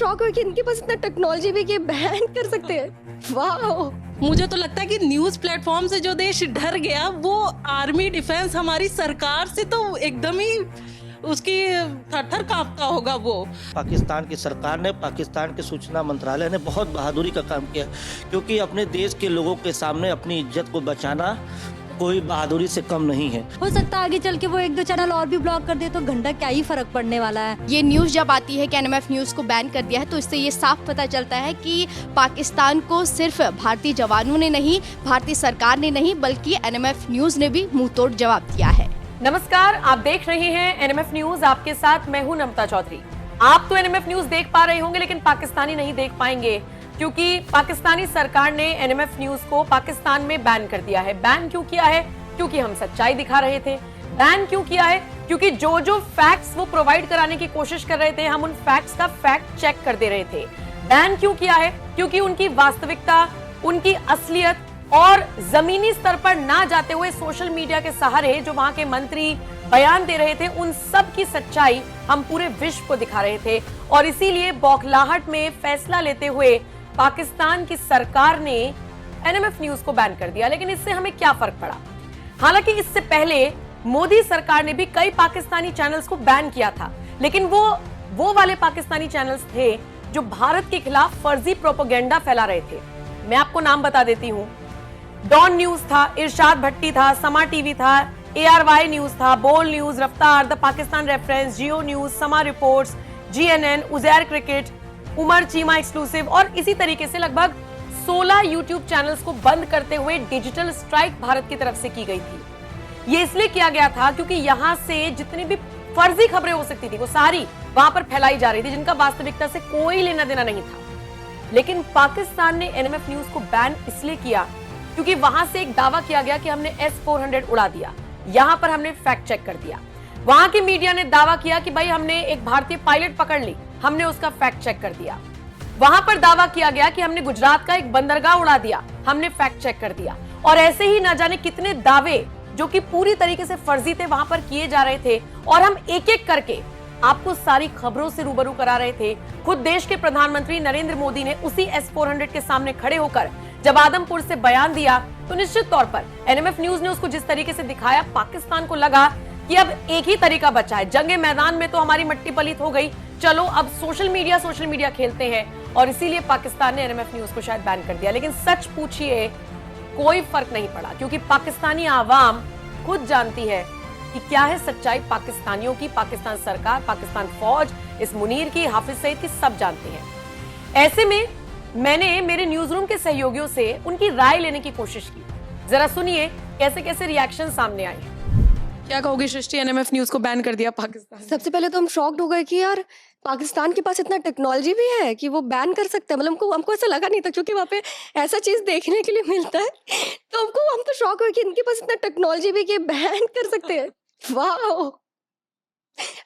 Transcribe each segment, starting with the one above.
Shock हुई कि इनके पास इतना टेक्नोलॉजी भी कि बैन कर सकते हैं। वाह, मुझे तो लगता है कि न्यूज प्लेटफॉर्म से जो देश डर गया वो आर्मी डिफेंस हमारी सरकार से तो एकदम ही उसकी थर-थर कांपता होगा वो। पाकिस्तान की सरकार ने, पाकिस्तान के सूचना मंत्रालय ने बहुत बहादुरी का काम किया, क्योंकि अपने देश के लोगों के सामने अपनी इज्जत को बचाना कोई बहादुरी से कम नहीं है। हो सकता है आगे चल के वो एक दो चैनल और भी ब्लॉक कर दे तो घंटा क्या ही फर्क पड़ने वाला है। ये न्यूज़ जब आती है कि एनएमएफ न्यूज़ को बैन कर दिया है तो इससे ये साफ पता चलता है कि पाकिस्तान को सिर्फ भारतीय जवानों ने नहीं, भारतीय सरकार ने नहीं, बल्कि एनएमएफ न्यूज़ ने भी मुंह तोड़ जवाब दिया है। नमस्कार, आप देख रहे हैं एनएमएफ न्यूज़, आपके साथ मैं हूं नमता चौधरी। आप तो एनएमएफ न्यूज़ देख पा रहे होंगे लेकिन पाकिस्तानी नहीं देख पाएंगे, क्योंकि पाकिस्तानी सरकार ने एनएमएफ न्यूज़ को पाकिस्तान में बैन कर दिया है। बैन क्यों किया है? क्योंकि हम सच्चाई दिखा रहे थे। बैन क्यों किया है? क्योंकि जो जो फैक्ट्स वो प्रोवाइड कराने की कोशिश कर रहे थे, हम उन फैक्ट्स का फैक्ट चेक कर दे रहे थे। बैन क्यों किया है? क्योंकि उनकी वास्तविकता, उनकी असलियत और जमीनी स्तर पर ना जाते हुए सोशल मीडिया के सहारे जो वहां के मंत्री बयान दे रहे थे, उन सब की सच्चाई हम पूरे विश्व को दिखा रहे थे। और इसीलिए बौखलाहट में फैसला लेते हुए पाकिस्तान की सरकार ने एनएमएफ न्यूज़ को बैन कर दिया। लेकिन इससे हमें क्या फर्क पड़ा? हालांकि इससे पहले मोदी सरकार ने भी कई पाकिस्तानी चैनल्स को बैन किया था, लेकिन वो वाले पाकिस्तानी चैनल्स थे जो भारत के खिलाफ फर्जी प्रोपेगेंडा फैला रहे थे। मैं आपको नाम बता देती हूं। डॉन न्यूज था, इरशाद भट्टी था, समा टीवी था, ARY न्यूज था, Bol news, Raftar, the Pakistan reference, Geo news, Samaa reports, GNN, Uzair cricket, Umar Cheema exclusive और इसी तरीके से लगभग 16 यूट्यूब चैनल्स को बंद करते हुए डिजिटल स्ट्राइक भारत की तरफ से की गई थी। ये इसलिए किया गया था क्योंकि यहां से जितनी भी फर्जी खबरें हो सकती थी वो सारी वहां पर फैलाई जा रही थी, जिनका वास्तविकता से कोई लेना देना नहीं था। लेकिन पाकिस्तान ने एनएमएफ न्यूज को बैन इसलिए किया क्योंकि वहां से एक दावा किया गया कि हमने S-400 उड़ा दिया। यहां पर हमने फैक्ट चेक कर दिया। वहां की मीडिया ने दावा किया कि भाई हमने एक भारतीय पायलट पकड़ ली, हमने उसका फैक्ट चेक कर दिया। वहां पर दावा किया गया कि हमने गुजरात का एक बंदरगाह उड़ा दिया, हमने फैक्ट चेक कर दिया। और ऐसे ही ना जाने कितने दावे जो कि पूरी तरीके से फर्जी थे वहां पर किए जा रहे थे, और हम एक एक करके आपको सारी खबरों से रूबरू करा रहे थे। खुद देश के प्रधानमंत्री नरेंद्र मोदी ने उसी S-400 के सामने खड़े होकर जब आदमपुर से बयान दिया तो निश्चित तौर पर एनएमएफ न्यूज ने उसको जिस तरीके से दिखाया, पाकिस्तान को लगा कि अब एक ही तरीका बचा है। जंगे मैदान में तो हमारी मट्टी पलीत हो गई, चलो अब सोशल मीडिया खेलते हैं, और इसीलिए पाकिस्तान ने एनएमएफ न्यूज को शायद बैन कर दिया। लेकिन सच पूछिए, कोई फर्क नहीं पड़ा, क्योंकि पाकिस्तानी आवाम खुद जानती है कि क्या है सच्चाई पाकिस्तानियों की। पाकिस्तान सरकार, पाकिस्तान फौज, इस मुनीर की, हाफिज सईद की, सब जानते हैं। ऐसे में मैंने मेरे न्यूज रूम के सहयोगियों से उनकी राय लेने की कोशिश की। जरा सुनिए कैसे कैसे रिएक्शन सामने आए। क्या कहोगे सृष्टि, एनएमएफ न्यूज को बैन कर दिया पाकिस्तान? सबसे पहले तो हम शॉक्ड हो गए कि यार पाकिस्तान के पास इतना टेक्नोलॉजी भी है कि वो बैन कर सकता है। मतलब हमको ऐसा लगा नहीं था, क्योंकि वहाँ पे ऐसा चीज देखने के लिए मिलता है तो हम तो शॉक हुए कि इनके पास इतना टेक्नोलॉजी भी कि बैन कर सकते हैं। वाह,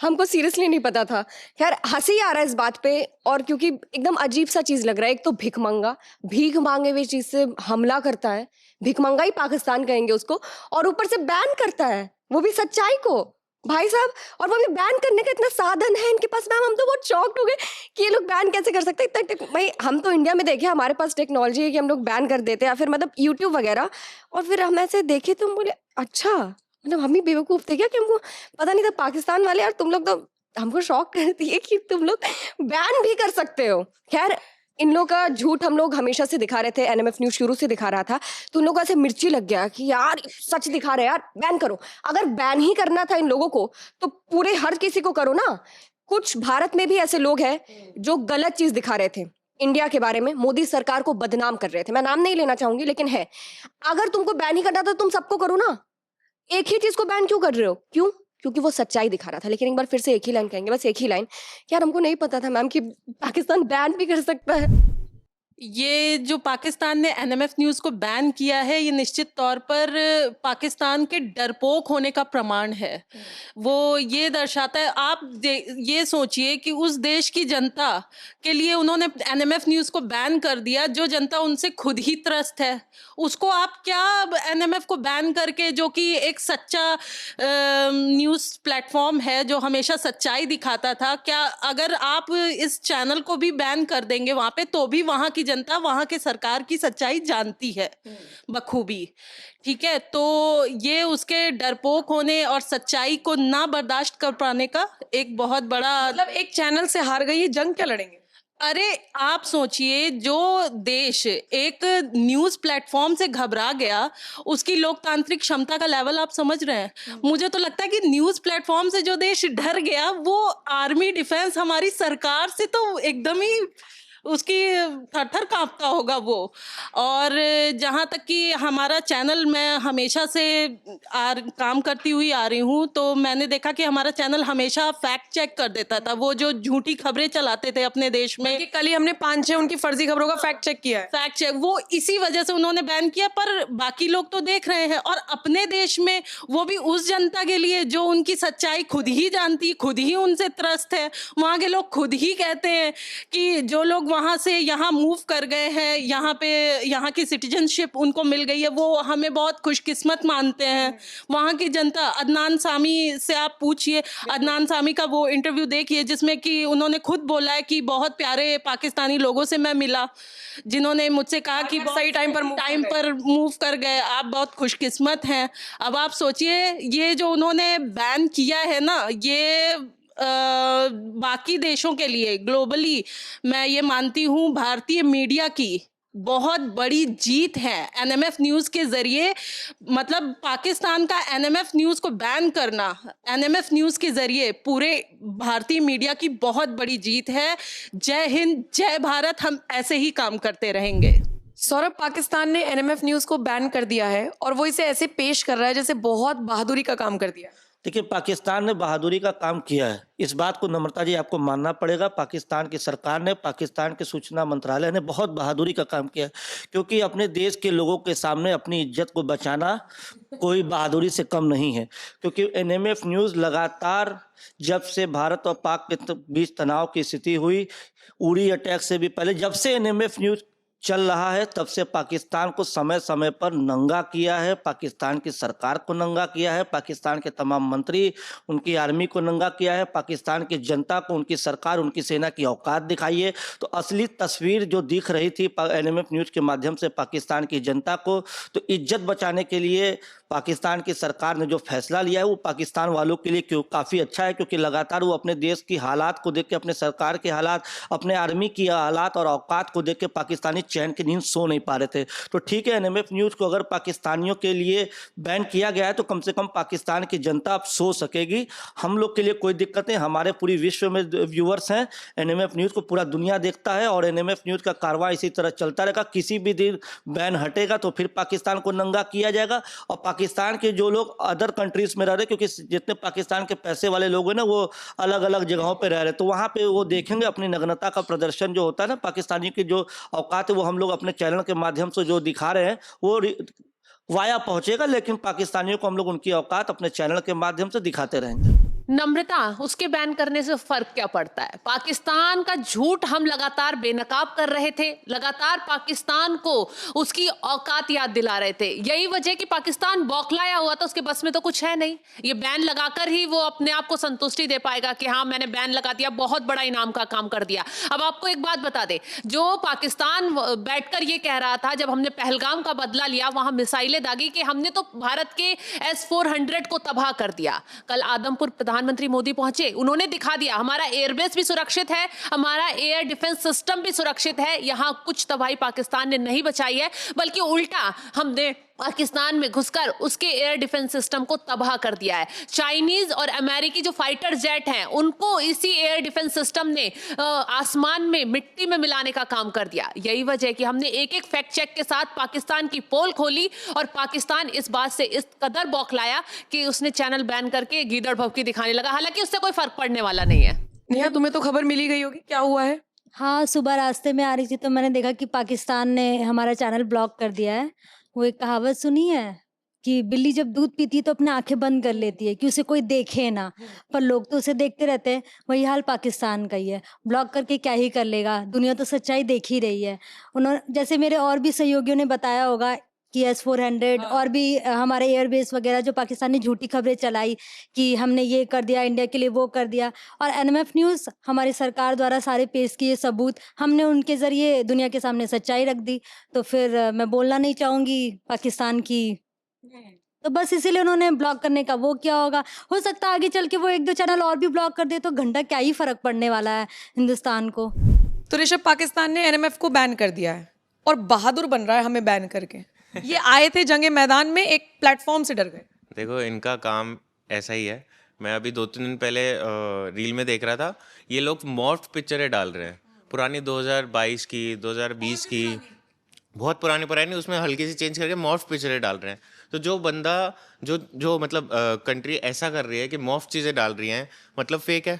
हमको सीरियसली नहीं पता था। यार हंसी आ रहा है इस बात पे, और क्योंकि एकदम अजीब सा चीज लग रहा है। एक तो भीख मांगे हुए चीज से हमला करता है, भिखमंगा ही पाकिस्तान कहेंगे उसको, और ऊपर से बैन करता है, वो भी सच्चाई को, भाई साहब। और वो भी बैन करने का इतना साधन है इनके पास। मैम, हम तो बहुत शॉक्ड हो गए कि ये लोग बैन कैसे कर सकते हैं इतना। भाई हम तो इंडिया में देखे, हमारे पास टेक्नोलॉजी है कि हम लोग बैन कर देते हैं, या फिर मतलब यूट्यूब वगैरह। और फिर हम ऐसे देखे तो हम बोले अच्छा, मतलब हम ही बेवकूफ थे क्या कि हमको पता नहीं था। पाकिस्तान वाले यार तुम लोग तो हमको शॉक कर दिए कि तुम लोग बैन भी कर सकते हो। खैर, इन लोगों का झूठ हम लोग हमेशा से दिखा रहे थे, एनएमएफ न्यूज शुरू से दिखा रहा था, तो उन लोगों को ऐसे मिर्ची लग गया कि यार सच दिखा रहे यार, बैन करो। अगर बैन ही करना था इन लोगों को तो पूरे हर किसी को करो ना। कुछ भारत में भी ऐसे लोग हैं जो गलत चीज दिखा रहे थे इंडिया के बारे में, मोदी सरकार को बदनाम कर रहे थे। मैं नाम नहीं लेना चाहूंगी, लेकिन है। अगर तुमको बैन ही करना था तुम सबको करो ना, एक ही चीज को बैन क्यों कर रहे हो? क्यों? क्योंकि वो सच्चाई दिखा रहा था। लेकिन एक बार फिर से एक ही लाइन कहेंगे, बस एक ही लाइन। यार हमको नहीं पता था मैम कि पाकिस्तान बैन भी कर सकता है। ये जो पाकिस्तान ने एनएमएफ न्यूज़ को बैन किया है, ये निश्चित तौर पर पाकिस्तान के डरपोक होने का प्रमाण है। वो ये दर्शाता है, आप ये सोचिए कि उस देश की जनता के लिए उन्होंने एनएमएफ न्यूज़ को बैन कर दिया, जो जनता उनसे खुद ही त्रस्त है। उसको आप क्या एनएमएफ को बैन करके, जो कि एक सच्चा न्यूज़ प्लेटफॉर्म है जो हमेशा सच्चाई दिखाता था, क्या अगर आप इस चैनल को भी बैन कर देंगे वहाँ पे, तो भी वहाँ की जनता वहाँ के सरकार की सच्चाई जानती है बखूबी। ठीक है, तो ये उसके डरपोक होने और सच्चाई को ना बर्दाश्त कर पाने का एक बहुत बड़ा मतलब एक चैनल से हार गई, ये जंग क्या लड़ेंगे? अरे आप सोचिए, जो देश एक न्यूज़ प्लेटफॉर्म से घबरा गया, उसकी लोकतांत्रिक क्षमता का लेवल आप समझ रहे हैं। मुझे तो लगता है कि न्यूज़ प्लेटफॉर्म से जो देश डर गया, वो आर्मी डिफेंस हमारी सरकार से तो एकदम ही उसकी थर-थर काँपता होगा वो। और जहाँ तक कि हमारा चैनल, मैं हमेशा से काम करती हुई आ रही हूँ, तो मैंने देखा कि हमारा चैनल हमेशा फैक्ट चेक कर देता था। वो जो झूठी खबरें चलाते थे अपने देश में, कि कल ही हमने 5-6 उनकी फर्जी खबरों का फैक्ट चेक किया है। फैक्ट चेक, वो इसी वजह से उन्होंने बैन किया। पर बाकी लोग तो देख रहे हैं, और अपने देश में वो भी उस जनता के लिए जो उनकी सच्चाई खुद ही जानती, खुद ही उनसे त्रस्त है। वहाँ के लोग खुद ही कहते हैं कि जो लोग वहाँ से यहाँ मूव कर गए हैं, यहाँ पे यहाँ की सिटीजनशिप उनको मिल गई है, वो हमें बहुत खुशकिस्मत मानते हैं। वहाँ की जनता, अदनान सामी से आप पूछिए, अदनान सामी का वो इंटरव्यू देखिए जिसमें कि उन्होंने खुद बोला है कि बहुत प्यारे पाकिस्तानी लोगों से मैं मिला, जिन्होंने मुझसे कहा कि सही टाइम पर मूव कर गए, आप बहुत खुशकिस्मत हैं। अब आप सोचिए, ये जो उन्होंने बैन किया है ना, ये बाकी देशों के लिए ग्लोबली मैं ये मानती हूँ भारतीय मीडिया की बहुत बड़ी जीत है। एनएमएफ न्यूज़ के ज़रिए, मतलब पाकिस्तान का एनएमएफ न्यूज़ को बैन करना, एनएमएफ न्यूज़ के ज़रिए पूरे भारतीय मीडिया की बहुत बड़ी जीत है। जय हिंद, जय भारत, हम ऐसे ही काम करते रहेंगे। सौरभ, पाकिस्तान ने एनएमएफ न्यूज़ को बैन कर दिया है और वो इसे ऐसे पेश कर रहा है जैसे बहुत बहादुरी का काम कर दिया। देखिए, पाकिस्तान ने बहादुरी का काम किया है, इस बात को नम्रता जी आपको मानना पड़ेगा। पाकिस्तान की सरकार ने, पाकिस्तान के सूचना मंत्रालय ने बहुत बहादुरी का काम किया है, क्योंकि अपने देश के लोगों के सामने अपनी इज्जत को बचाना कोई बहादुरी से कम नहीं है। क्योंकि एनएमएफ न्यूज़ लगातार, जब से भारत और पाक के बीच तनाव की स्थिति हुई, उड़ी अटैक से भी पहले, जब से एनएमएफ न्यूज़ चल रहा है, तब से पाकिस्तान को समय समय पर नंगा किया है, पाकिस्तान की सरकार को नंगा किया है, पाकिस्तान के तमाम मंत्री, उनकी आर्मी को नंगा किया है, पाकिस्तान की जनता को उनकी सरकार, उनकी सेना की औकात दिखाई है। तो असली तस्वीर जो दिख रही थी एनएमएफ न्यूज़ के माध्यम से पाकिस्तान की जनता को, तो इज्जत बचाने के लिए पाकिस्तान की सरकार ने जो फैसला लिया है, वो पाकिस्तान वालों के लिए काफ़ी अच्छा है, क्योंकि लगातार वो अपने देश की हालात को देख के, अपने सरकार के हालात, अपने आर्मी की हालात और औकात को देख के पाकिस्तानी चैन की नींद सो नहीं पा रहे थे। तो ठीक है, एनएमएफ न्यूज़ को अगर पाकिस्तानियों के लिए बैन किया गया है, तो कम से कम पाकिस्तान की जनता अब सो सकेगी। हम लोग के लिए कोई दिक्कत नहीं, हमारे पूरी विश्व में व्यूअर्स हैं, एनएमएफ न्यूज़ को पूरा दुनिया देखता है, और एनएमएफ न्यूज़ का कार्रवाई इसी तरह चलता रहेगा। किसी भी दिन बैन हटेगा तो फिर पाकिस्तान को नंगा किया जाएगा। और पाकिस्तान के जो लोग अदर कंट्रीज में रह रहे, क्योंकि जितने पाकिस्तान के पैसे वाले लोग हैं ना, वो अलग अलग जगहों पे रह रहे, तो वहाँ पे वो देखेंगे अपनी नग्नता का प्रदर्शन जो होता है ना, पाकिस्तानी की जो औकात है वो हम लोग अपने चैनल के माध्यम से जो दिखा रहे हैं वो वाया पहुंचेगा। लेकिन पाकिस्तानियों को हम लोग उनकी औकात अपने चैनल के माध्यम से दिखाते रहेंगे। नम्रता, उसके बैन करने से फर्क क्या पड़ता है? पाकिस्तान का झूठ हम लगातार बेनकाब कर रहे थे, लगातार पाकिस्तान को उसकी औकात याद दिला रहे थे। यही वजह कि पाकिस्तान बौखलाया हुआ था, उसके बस में तो कुछ है नहीं। ये बैन लगाकर ही वो अपने आप को संतुष्टि दे पाएगा कि हाँ मैंने बैन लगा दिया, बहुत बड़ा इनाम का काम कर दिया। अब आपको एक बात बता दे, जो पाकिस्तान बैठकर ये कह रहा था जब हमने पहलगाम का बदला लिया, वहां मिसाइलें दागी कि हमने तो भारत के S-400 को तबाह कर दिया। कल आदमपुर प्रधानमंत्री मोदी पहुंचे, उन्होंने दिखा दिया हमारा एयरबेस भी सुरक्षित है, हमारा एयर डिफेंस सिस्टम भी सुरक्षित है। यहां कुछ तबाही पाकिस्तान ने नहीं बचाई है, बल्कि उल्टा हमने पाकिस्तान में घुसकर उसके एयर डिफेंस सिस्टम को तबाह कर दिया है। चाइनीज और अमेरिकी जो फाइटर जेट हैं, उनको इसी एयर डिफेंस सिस्टम ने आसमान में मिट्टी में मिलाने का काम कर दिया। यही वजह है कि हमने एक एक फैक्ट चेक के साथ पाकिस्तान की पोल खोली, और पाकिस्तान इस बात से इस कदर बौखलाया कि उसने चैनल बैन करके गीदड़ भभकी दिखाने लगा। हालांकि उससे कोई फर्क पड़ने वाला नहीं है। नेहा, तुम्हें तो खबर मिली गई होगी, क्या हुआ है? हाँ, सुबह रास्ते में आ रही थी तो मैंने देखा कि पाकिस्तान ने हमारा चैनल ब्लॉक कर दिया है। वो एक कहावत सुनी है कि बिल्ली जब दूध पीती है तो अपनी आँखें बंद कर लेती है कि उसे कोई देखे ना, पर लोग तो उसे देखते रहते हैं। वही हाल पाकिस्तान का ही है। ब्लॉक करके क्या ही कर लेगा, दुनिया तो सच्चाई देख ही रही है। उन्होंने जैसे मेरे और भी सहयोगियों ने बताया होगा कि S-400 और भी हमारे एयरबेस वगैरह जो पाकिस्तान ने झूठी खबरें चलाई कि हमने ये कर दिया, इंडिया के लिए वो कर दिया। और NMF न्यूज़ हमारी सरकार द्वारा सारे पेश किए सबूत हमने उनके ज़रिए दुनिया के सामने सच्चाई रख दी। तो फिर मैं बोलना नहीं चाहूँगी पाकिस्तान की, तो बस इसीलिए उन्होंने ब्लॉक करने का वो किया होगा। हो सकता है आगे चल के वो 1-2 चैनल और भी ब्लॉक कर दे तो घंटा क्या ही फ़र्क पड़ने वाला है हिंदुस्तान को। तो ऋषभ, पाकिस्तान ने एनएमएफ को बैन कर दिया है और बहादुर बन रहा है हमें बैन करके। ये आए थे जंगे मैदान में, एक प्लेटफॉर्म से डर गए। देखो, इनका काम ऐसा ही है। मैं अभी 2-3 दिन पहले रील में देख रहा था, ये लोग मॉर्फ पिक्चरें डाल रहे हैं पुरानी 2022 की, 2020 की, बहुत पुरानी उसमें हल्की सी चेंज करके मॉर्फ पिक्चरें डाल रहे हैं। तो जो बंदा जो मतलब कंट्री ऐसा कर रही है कि मॉर्फ चीज़ें डाल रही हैं, मतलब फेक है,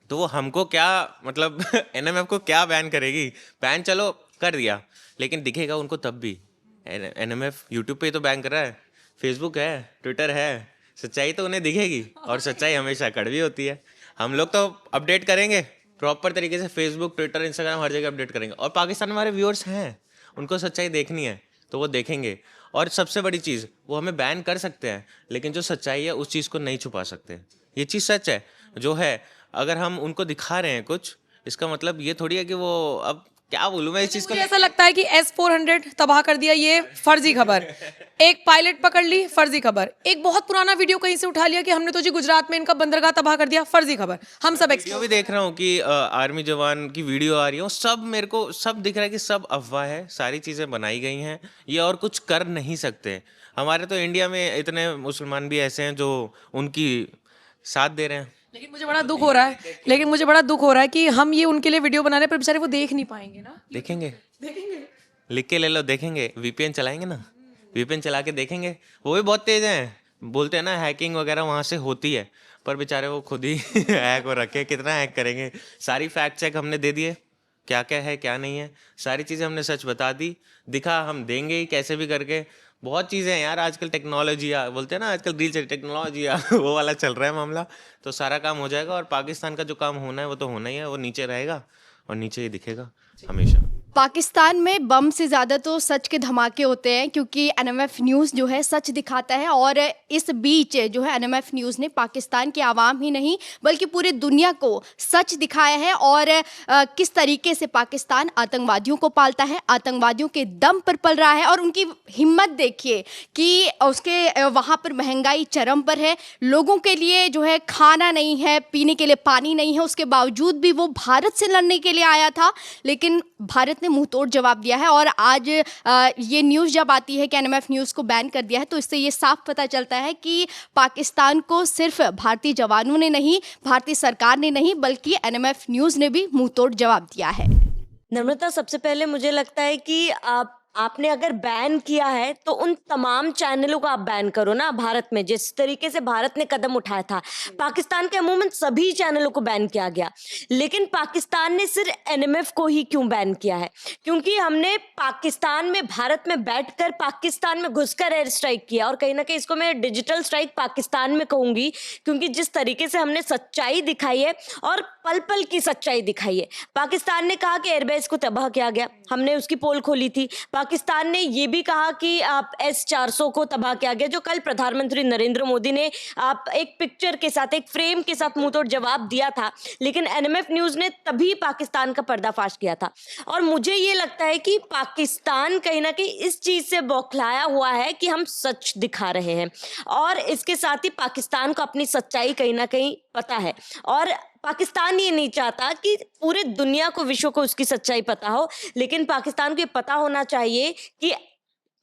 तो वो हमको क्या मतलब एनएमएफ को क्या बैन करेगी? बैन चलो कर दिया, लेकिन दिखेगा उनको तब भी। एनएमएफ यूट्यूब पे तो बैन कर रहा है, फेसबुक है, ट्विटर है, सच्चाई तो उन्हें दिखेगी, और सच्चाई हमेशा कड़वी होती है। हम लोग तो अपडेट करेंगे प्रॉपर तरीके से, फेसबुक, ट्विटर, इंस्टाग्राम हर जगह अपडेट करेंगे। और पाकिस्तान में हमारे व्यूअर्स हैं, उनको सच्चाई देखनी है तो वो देखेंगे। और सबसे बड़ी चीज़, वो हमें बैन कर सकते हैं, लेकिन जो सच्चाई है उस चीज़ को नहीं छुपा सकते। ये चीज़ सच है जो है। अगर हम उनको दिखा रहे हैं कुछ, इसका मतलब ये थोड़ी है कि वो, अब क्या बोलूं मैं इस चीज़ को। मुझे ऐसा लगता है कि S-400 तबाह कर दिया, ये फर्जी खबर। एक पायलट पकड़ ली, फर्जी खबर। एक बहुत पुराना वीडियो कहीं से उठा लिया कि हमने तो जी गुजरात में इनका बंदरगाह तबाह कर दिया, फर्जी खबर। हम सब वीडियो भी देख रहा हूँ कि आर्मी जवान की वीडियो आ रही है, सब मेरे को सब दिख रहा है कि सब अफवाह है, सारी चीज़ें बनाई गई हैं, ये और कुछ कर नहीं सकते। हमारे तो इंडिया में इतने मुसलमान भी ऐसे हैं जो उनकी साथ दे रहे हैं। लेकिन मुझे बड़ा दुख हो रहा है कि हम ये उनके लिए वीडियो बना रहे हैं, पर बेचारे वो देख नहीं पाएंगे ना। देखेंगे, लिख के ले लो, देखेंगे। VPN चलाएंगे ना, VPN चला के देखेंगे। वो भी बहुत तेज हैं, बोलते हैं ना हैकिंग वगैरह वहाँ से होती है, पर बेचारे वो खुद ही हैक हो रखे, कितना हैक करेंगे। सारी फैक्ट चेक हमने दे दिए, क्या क्या है क्या नहीं है, सारी चीज़ें हमने सच बता दी, दिखा हम देंगे ही कैसे भी करके। बहुत चीज़ें हैं यार, आजकल टेक्नोलॉजी बोलते हैं ना, आजकल रील से टेक्नोलॉजी वो वाला चल रहा है मामला। तो सारा काम हो जाएगा, और पाकिस्तान का जो काम होना है वो तो होना ही है, वो नीचे रहेगा और नीचे ही दिखेगा हमेशा। पाकिस्तान में बम से ज़्यादा तो सच के धमाके होते हैं, क्योंकि एनएमएफ न्यूज़ जो है सच दिखाता है। और इस बीच जो है एनएमएफ न्यूज़ ने पाकिस्तान के आवाम ही नहीं बल्कि पूरी दुनिया को सच दिखाया है, और किस तरीके से पाकिस्तान आतंकवादियों को पालता है, आतंकवादियों के दम पर पल रहा है। और उनकी हिम्मत देखिए कि उसके वहाँ पर महंगाई चरम पर है, लोगों के लिए जो है खाना नहीं है, पीने के लिए पानी नहीं है, उसके बावजूद भी वो भारत से लड़ने के लिए आया था, लेकिन भारत ने मुंह तोड़ जवाब दिया है। और आज ये न्यूज़ जब आती है कि एनएमएफ न्यूज़ को बैन कर दिया है, तो इससे ये साफ पता चलता है कि पाकिस्तान को सिर्फ भारतीय जवानों ने नहीं, भारतीय सरकार ने नहीं, बल्कि एनएमएफ न्यूज़ ने भी मुंह तोड़ जवाब दिया है। नम्रता, सबसे पहले मुझे लगता है कि आपने अगर बैन किया है तो उन तमाम चैनलों को आप बैन करो ना। भारत में जिस तरीके से भारत ने कदम उठाया था, पाकिस्तान के अमूमन सभी चैनलों को बैन किया गया, लेकिन पाकिस्तान ने सिर्फ एनएमएफ को ही क्यों बैन किया है? क्योंकि हमने पाकिस्तान में, भारत में बैठकर पाकिस्तान में घुसकर एयर स्ट्राइक किया। और कहीं ना कहीं इसको मैं डिजिटल स्ट्राइक पाकिस्तान में कहूंगी, क्योंकि जिस तरीके से हमने सच्चाई दिखाई है और पल पल की सच्चाई दिखाई है। पाकिस्तान ने कहा कि एयरबेस को तबाह किया गया, हमने उसकी पोल खोली थी। पाकिस्तान ने ये भी कहा कि आप S-400 को तबाह किया गया, जो कल प्रधानमंत्री नरेंद्र मोदी ने आप एक पिक्चर के साथ, एक फ्रेम के साथ मुंह तोड़ जवाब दिया था, लेकिन एनएमएफ न्यूज़ ने तभी पाकिस्तान का पर्दाफाश किया था। और मुझे ये लगता है कि पाकिस्तान कहीं ना कहीं इस चीज़ से बौखलाया हुआ है कि हम सच दिखा रहे हैं, और इसके साथ ही पाकिस्तान को अपनी सच्चाई कहीं ना कहीं पता है। और पाकिस्तान ये नहीं चाहता कि पूरे दुनिया को, विश्व को उसकी सच्चाई पता हो, लेकिन पाकिस्तान को ये पता होना चाहिए कि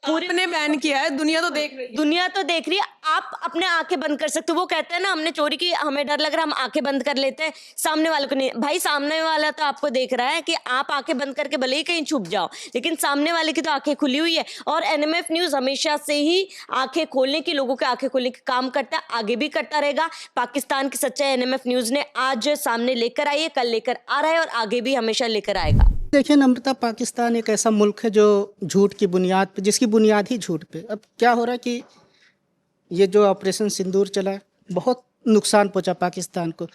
आपने बैन किया है, दुनिया तो देख रही है। दुनिया तो देख रही है, आप अपने आंखें बंद कर सकते हो। वो कहते हैं ना, हमने चोरी की, हमें डर लग रहा है, हम आंखें बंद कर लेते हैं, सामने वाले को नहीं। भाई सामने वाला तो आपको देख रहा है कि आप आंखें बंद करके भले ही कहीं छुप जाओ, लेकिन सामने वाले की तो आंखें खुली हुई है। और एनएमएफ न्यूज हमेशा से ही आंखें खोलने की, लोगों के आंखें खोलने की काम करता है, आगे भी करता रहेगा। पाकिस्तान की सच्चाई एनएमएफ न्यूज ने आज सामने लेकर आई है, कल लेकर आ रहा है और आगे भी हमेशा लेकर आएगा। देखिए नम्रता, पाकिस्तान एक ऐसा मुल्क है जो झूठ की बुनियाद पे, जिसकी बुनियाद ही झूठ पे। अब क्या हो रहा है कि ये जो ऑपरेशन सिंदूर चला, बहुत नुकसान पहुंचा पाकिस्तान को,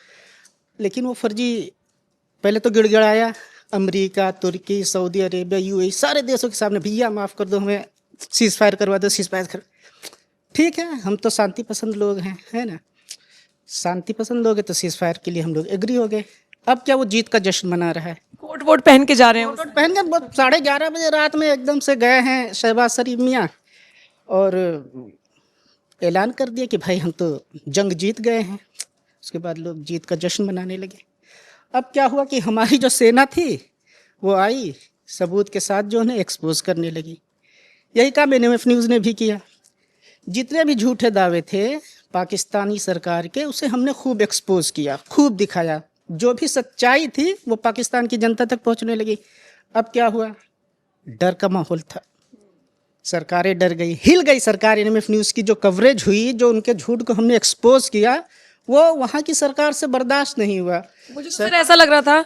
लेकिन वो फर्जी पहले तो गिड़गिड़ाया अमेरिका, तुर्की, सऊदी अरेबिया, यूएई, सारे देशों के सामने, भैया माफ़ कर दो, हमें सीज़ फायर करवा दो, सीज़ फायर कर। ठीक है, हम तो शांति पसंद लोग हैं, है ना, शांति पसंद लोग हैं, तो सीज़ फायर के लिए हम लोग एग्री हो गए। अब क्या वो जीत का जश्न मना रहा है, कोट वोट पहन के जा रहे हैं। कोट पहन के 11:30 बजे रात में एकदम से गए हैं शहबाज शरीफ मियाँ और ऐलान कर दिया कि भाई हम तो जंग जीत गए हैं। उसके बाद लोग जीत का जश्न मनाने लगे। अब क्या हुआ कि हमारी जो सेना थी वो आई, सबूत के साथ जो है एक्सपोज करने लगी। यही काम एनएमएफ न्यूज़ ने भी किया। जितने भी झूठे दावे थे पाकिस्तानी सरकार के, उसे हमने खूब एक्सपोज किया, खूब दिखाया। जो भी सच्चाई थी वो पाकिस्तान की जनता तक पहुंचने लगी। अब क्या हुआ, डर का माहौल था, सरकारें डर गई, हिल गई सरकार। एनएमएफ न्यूज़ की जो कवरेज हुई, जो उनके झूठ को हमने एक्सपोज किया, वो वहाँ की सरकार से बर्दाश्त नहीं हुआ। मुझे तो फिर ऐसा लग रहा था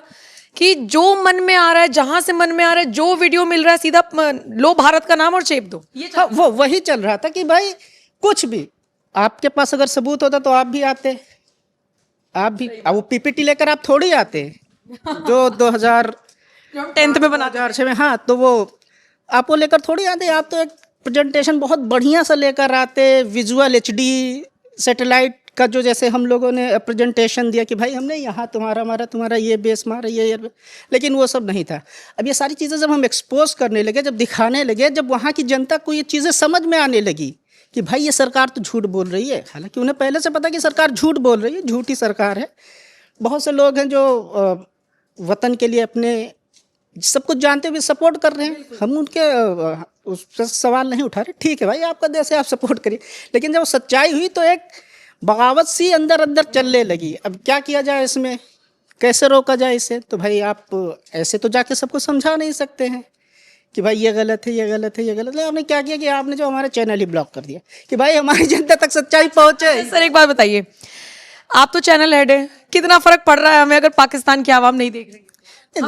कि जो मन में आ रहा है, जहां से मन में आ रहा है, जो वीडियो मिल रहा है, सीधा लो भारत का नाम और चेप दो। हाँ, वो वही चल रहा था कि भाई कुछ भी आपके पास अगर सबूत होता तो आप भी आते, आप भी। अब वो पीपीटी लेकर आप थोड़ी आते जो 2010 में बना 2006 में, हाँ, तो वो आप वो लेकर थोड़ी आते। आप तो एक प्रेजेंटेशन बहुत बढ़िया सा लेकर आते, विजुअल HD सैटेलाइट का, जो जैसे हम लोगों ने प्रेजेंटेशन दिया कि भाई हमने यहाँ तुम्हारा ये बेस मारा, ये, लेकिन वो सब नहीं था। अब ये सारी चीज़ें जब हम एक्सपोज करने लगे, जब दिखाने लगे, जब वहाँ की जनता को ये चीज़ें समझ में आने लगी कि भाई ये सरकार तो झूठ बोल रही है, हालांकि उन्हें पहले से पता कि सरकार झूठ बोल रही है, झूठी सरकार है। बहुत से लोग हैं जो वतन के लिए अपने सब कुछ जानते हुए सपोर्ट कर रहे हैं, हम उनके उस पर सवाल नहीं उठा रहे। ठीक है भाई, आपका देश है, आप सपोर्ट करिए, लेकिन जब सच्चाई हुई तो एक बगावत सी अंदर अंदर चलने लगी। अब क्या किया जाए इसमें, कैसे रोका जाए इसे? तो भाई आप ऐसे तो जाके सबको समझा नहीं सकते हैं कि भाई ये गलत है, ये गलत है, ये गलत है। आपने क्या किया कि आपने जो हमारा चैनल ही ब्लॉक कर दिया कि भाई हमारी जनता तक सच्चाई पहुंचे। सर एक बात बताइए, आप तो चैनल हेड है, कितना फर्क पड़ रहा है हमें अगर पाकिस्तान की आवाम नहीं देख रही?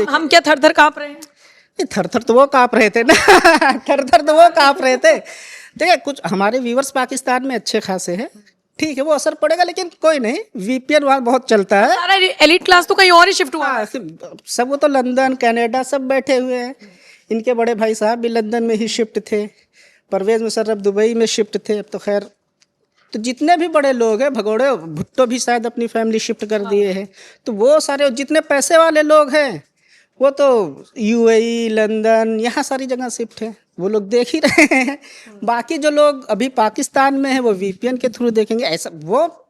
हम क्या थर थर कांप रहे हैं? थर थर तो वो कांप रहे थे ना थर थर तो वो कांप रहे थे। देखिए, कुछ हमारे व्यूवर्स पाकिस्तान में अच्छे खासे हैं, ठीक है, वो असर पड़ेगा, लेकिन कोई नहीं, VPN वहाँ बहुत चलता है। सारा एलिट क्लास तो कहीं और ही शिफ्ट हुआ है। सब वो तो लंदन, कनाडा सब बैठे हुए हैं। इनके बड़े भाई साहब भी लंदन में ही शिफ्ट थे, परवेज़ मुशर्रफ दुबई में शिफ्ट थे। अब तो खैर, तो जितने भी बड़े लोग हैं, भगोड़े भुट्टो भी शायद अपनी फैमिली शिफ्ट कर दिए हैं। तो वो सारे जितने पैसे वाले लोग हैं वो तो UAE, लंदन, यहाँ सारी जगह शिफ्ट है, वो लोग देख ही रहे हैं। बाकी जो लोग अभी पाकिस्तान में हैं वो VPN के थ्रू देखेंगे। ऐसा वो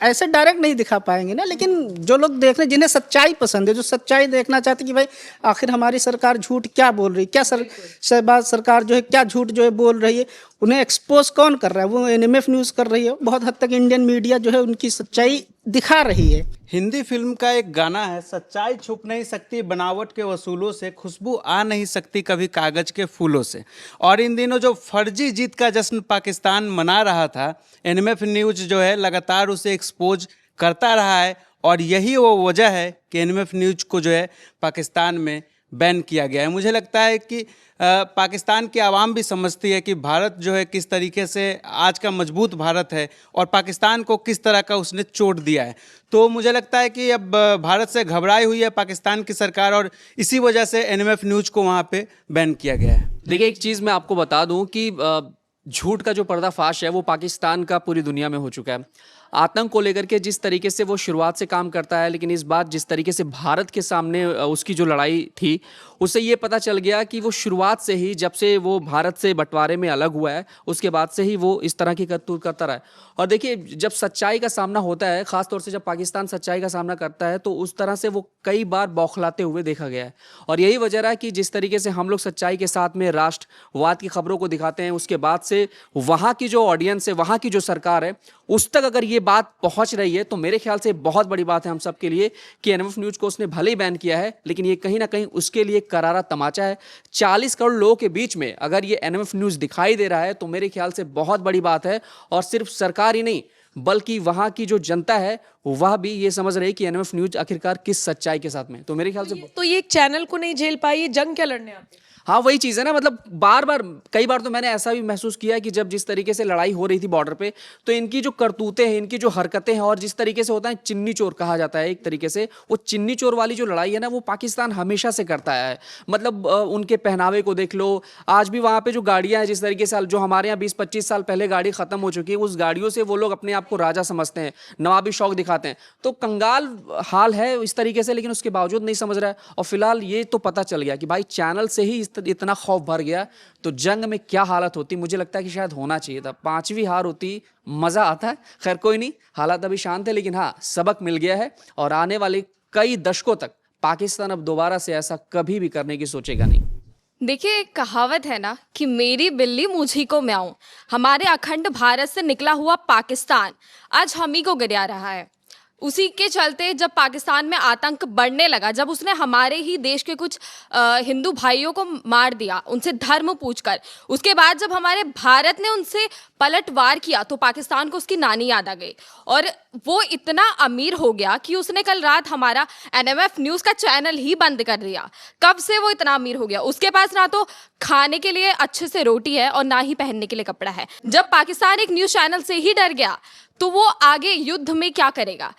ऐसे डायरेक्ट नहीं दिखा पाएंगे ना, लेकिन जो लोग देख रहे हैं, जिन्हें सच्चाई पसंद है, जो सच्चाई देखना चाहते कि भाई आखिर हमारी सरकार झूठ क्या बोल रही है, क्या शहबाज सरकार जो है क्या झूठ जो है बोल रही है, उन्हें एक्सपोज कौन कर रहा है? वो एनएमएफ न्यूज़ कर रही है। बहुत हद तक इंडियन मीडिया जो है उनकी सच्चाई दिखा रही है। हिंदी फिल्म का एक गाना है, सच्चाई छुप नहीं सकती बनावट के वसूलों से, खुशबू आ नहीं सकती कभी कागज के फूलों से। और इन दिनों जो फर्जी जीत का जश्न पाकिस्तान मना रहा था, एनएमएफ न्यूज़ जो है लगातार उसे एक्सपोज करता रहा है। और यही वो वजह है कि एनएमएफ न्यूज़ को जो है पाकिस्तान में बैन किया गया है। मुझे लगता है कि पाकिस्तान की आवाम भी समझती है कि भारत जो है किस तरीके से आज का मजबूत भारत है और पाकिस्तान को किस तरह का उसने चोट दिया है। तो मुझे लगता है कि अब भारत से घबराई हुई है पाकिस्तान की सरकार, और इसी वजह से एनएमएफ न्यूज़ को वहाँ पे बैन किया गया है। देखिए, एक चीज़ मैं आपको बता दूं कि झूठ का जो पर्दाफाश है वो पाकिस्तान का पूरी दुनिया में हो चुका है। आतंक को लेकर के जिस तरीके से वो शुरुआत से काम करता है, लेकिन इस बार जिस तरीके से भारत के सामने उसकी जो लड़ाई थी उससे ये पता चल गया कि वो शुरुआत से ही, जब से वो भारत से बंटवारे में अलग हुआ है, उसके बाद से ही वो इस तरह की करतूत करता रहा है। और देखिए, जब सच्चाई का सामना होता है, खासतौर से जब पाकिस्तान सच्चाई का सामना करता है, तो उस तरह से वो कई बार बौखलाते हुए देखा गया है। और यही वजह रहा कि जिस तरीके से हम लोग सच्चाई के साथ में राष्ट्रवाद की खबरों को दिखाते हैं, उसके बाद से वहाँ की जो ऑडियंस है, वहाँ की जो सरकार है, उस तक अगर ये बात पहुँच रही है, तो मेरे ख्याल से बहुत बड़ी बात है हम सब के लिए कि एनएमएफ न्यूज़ को उसने भले ही बैन किया है, लेकिन ये कहीं ना कहीं उसके लिए करारा तमाचा है। 40 करोड़ लोगों के बीच में अगर ये एनएमएफ न्यूज़ दिखाई दे रहा है, तो मेरे ख्याल से बहुत बड़ी बात है। और सिर्फ सरकार ही नहीं, बल्कि वहां की जो जनता है वह भी ये समझ रही है कि एनएमएफ न्यूज़ आखिरकार किस सच्चाई के साथ में। तो मेरे ख्याल से तो ये एक चैनल को नहीं झेल पाई, ये जंग क्या लड़ने आते हैं? हाँ, वही चीज़ है ना, मतलब बार बार कई बार तो मैंने ऐसा भी महसूस किया कि जब जिस तरीके से लड़ाई हो रही थी बॉर्डर पे, तो इनकी जो करतूतें हैं, इनकी जो हरकतें हैं, और जिस तरीके से होता है चिन्नी चोर कहा जाता है एक तरीके से, वो चिन्नी चोर वाली जो लड़ाई है ना, वो पाकिस्तान हमेशा से करता है। मतलब उनके पहनावे को देख लो, आज भी वहाँ पे जो गाड़ियाँ हैं, जिस तरीके से जो हमारे यहाँ 20-25 साल पहले गाड़ी खत्म हो चुकी है, उस गाड़ियों से वो लोग अपने आप को राजा समझते हैं, नवाबी शौक दिखाते हैं। तो कंगाल हाल है इस तरीके से, लेकिन उसके बावजूद नहीं समझ रहा है। और फिलहाल ये तो पता चल गया कि भाई चैनल से ही इतना खौफ भर गया, तो जंग में क्या हालत होती, मुझे लगता है कि शायद होना चाहिए था। 5वीं हार होती, मजा आता है। खैर कोई नहीं, हालात अभी शांत है, लेकिन हाँ, सबक मिल गया है। और आने वाले कई दशकों तक पाकिस्तान अब दोबारा से ऐसा कभी भी करने की सोचेगा नहीं। देखिए, एक कहावत है ना कि मेरी बिल्ली मुझी को म्याऊं। हमारे अखंड भारत से निकला हुआ पाकिस्तान आज हम ही को गिरा रहा है। उसी के चलते जब पाकिस्तान में आतंक बढ़ने लगा, जब उसने हमारे ही देश के कुछ हिंदू भाइयों को मार दिया, उनसे धर्म पूछकर, उसके बाद जब हमारे भारत ने उनसे पलटवार किया, तो पाकिस्तान को उसकी नानी याद आ गई। और वो इतना अमीर हो गया कि उसने कल रात हमारा एनएमएफ न्यूज़ का चैनल ही बंद कर दिया। कब से वो इतना अमीर हो गया? उसके पास ना तो खाने के लिए अच्छे से रोटी है और ना ही पहनने के लिए कपड़ा है। जब पाकिस्तान एक न्यूज़ चैनल से ही डर गया, तो वो आगे युद्ध में क्या करेगा?